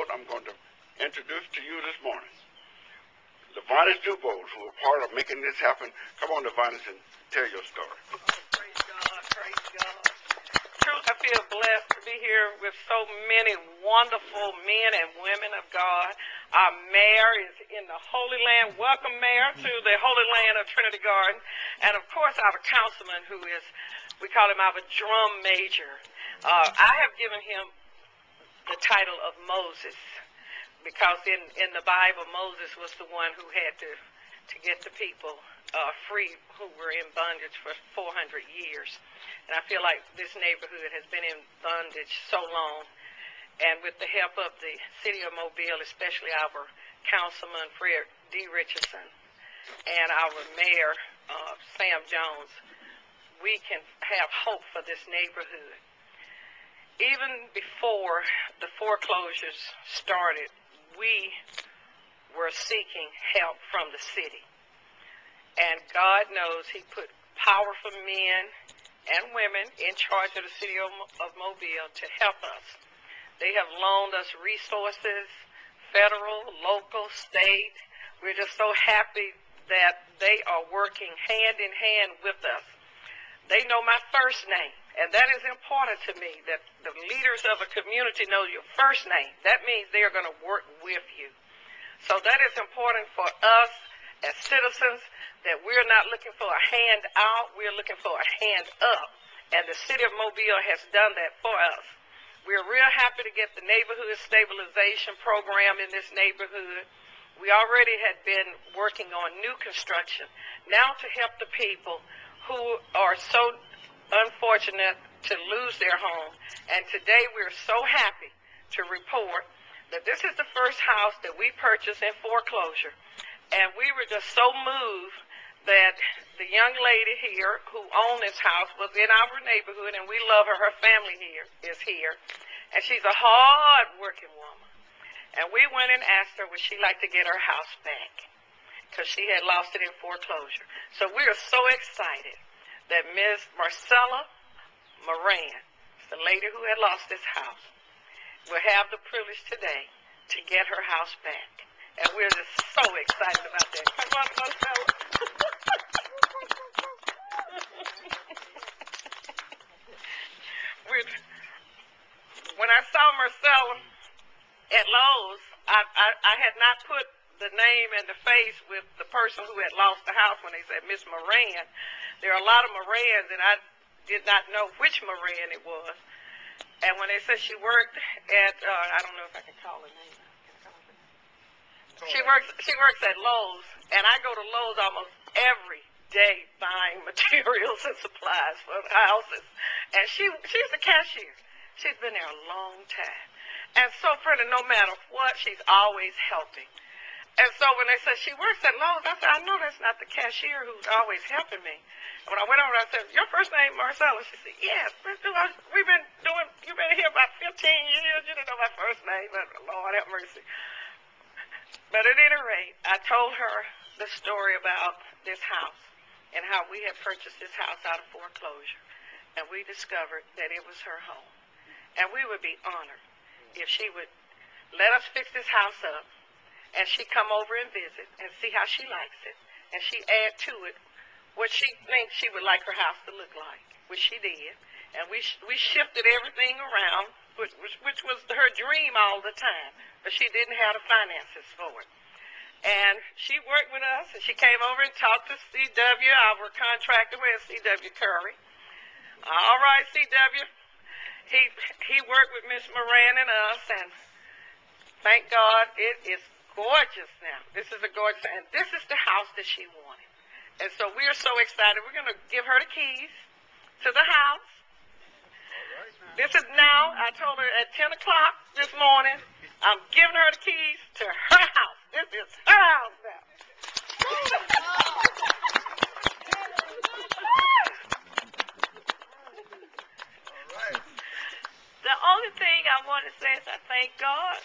I'm going to introduce to you this morning Levantis Dubose, who are part of making this happen. Come on, Levantis, and tell your story. Oh, praise God, praise God. Truly, I feel blessed to be here with so many wonderful men and women of God. Our mayor is in the Holy Land. Welcome, Mayor, to the Holy Land of Trinity Garden. And, of course, our councilman, who is, we call him our drum major. I have given him the title of Moses, because in the Bible, Moses was the one who had to get the people free who were in bondage for 400 years. And I feel like this neighborhood has been in bondage so long. And with the help of the city of Mobile, especially our councilman, Fred D. Richardson, and our mayor, Sam Jones, we can have hope for this neighborhood. Even before the foreclosures started, we were seeking help from the city. And God knows he put powerful men and women in charge of the city of Mobile to help us. They have loaned us resources, federal, local, state. We're just so happy that they are working hand in hand with us. They know my first name, and that is important to me, that the leaders of a community know your first name. That means they are going to work with you. So that is important for us as citizens, that we're not looking for a hand out, we're looking for a hand up. And the city of Mobile has done that for us. We're real happy to get the neighborhood stabilization program in this neighborhood. We already had been working on new construction. Now to help the people who are so unfortunate to lose their home. And today we're so happy to report that this is the first house that we purchased in foreclosure. And we were just so moved that the young lady here who owned this house was in our neighborhood, and we love her. Her family is here. And she's a hard-working woman. And we went and asked her would she like to get her house back, because she had lost it in foreclosure. So we are so excited that Ms. Marcella Moran, the lady who had lost this house, will have the privilege today to get her house back. And we're just so excited about that. Come on, Marcella. When I saw Marcella at Lowe's, I had not put the name and the face with the person who had lost the house when they said Miss Moran. There are a lot of Morans, and I did not know which Moran it was. And when they said she worked at, I don't know if I can call her name. She works at Lowe's, and I go to Lowe's almost every day buying materials and supplies for the houses. And she's the cashier. She's been there a long time. And so, Freddie, no matter what, she's always helping. And so when they said she works at Lowe's, I said, I know that's not the cashier who's always helping me. And when I went over, I said, your first name Marcella? She said, yes. We've been doing, you've been here about 15 years. You didn't know my first name. But Lord have mercy. But at any rate, I told her the story about this house and how we had purchased this house out of foreclosure. And we discovered that it was her home. And we would be honored if she would let us fix this house up, and she come over and visit and see how she likes it, and she add to it what she thinks she would like her house to look like, which she did. And we shifted everything around, which was her dream all the time, but she didn't have the finances for it. And she worked with us, and she came over and talked to C.W., our contractor, where's C.W. Curry. All right, C.W., he worked with Miss Moran and us, and thank God it is gorgeous now. This is a gorgeous, and this is the house that she wanted. And so we are so excited. We're going to give her the keys to the house. This is now, I told her at 10 o'clock this morning, I'm giving her the keys to her house. This is her house now. The only thing I want to say is I thank God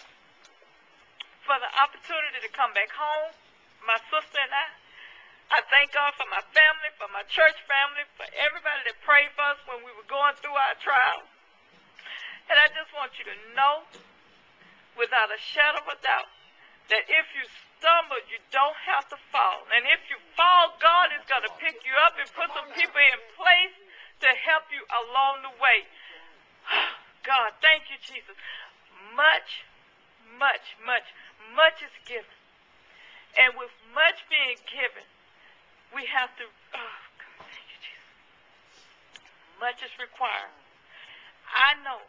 for the opportunity to come back home, my sister and I thank God for my family, for my church family, for everybody that prayed for us when we were going through our trial. And I just want you to know without a shadow of a doubt that if you stumble, you don't have to fall. And if you fall, God is going to pick you up and put some people in place to help you along the way. God, thank you, Jesus. Much is given. And with much being given, we have to, oh, God, thank you, Jesus. Much is required. I know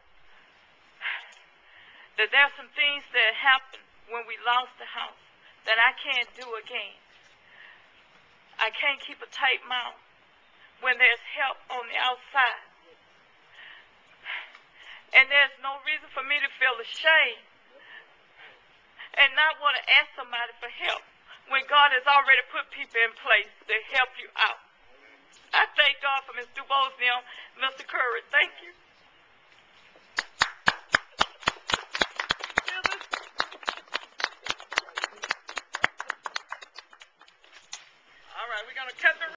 that there are some things that happened when we lost the house that I can't do again. I can't keep a tight mouth when there's help on the outside. And there's no reason for me to feel ashamed and not want to ask somebody for help when God has already put people in place to help you out. I thank God for Ms. DuBose now, Mr. Curry. Thank you. All right, we're going to cut the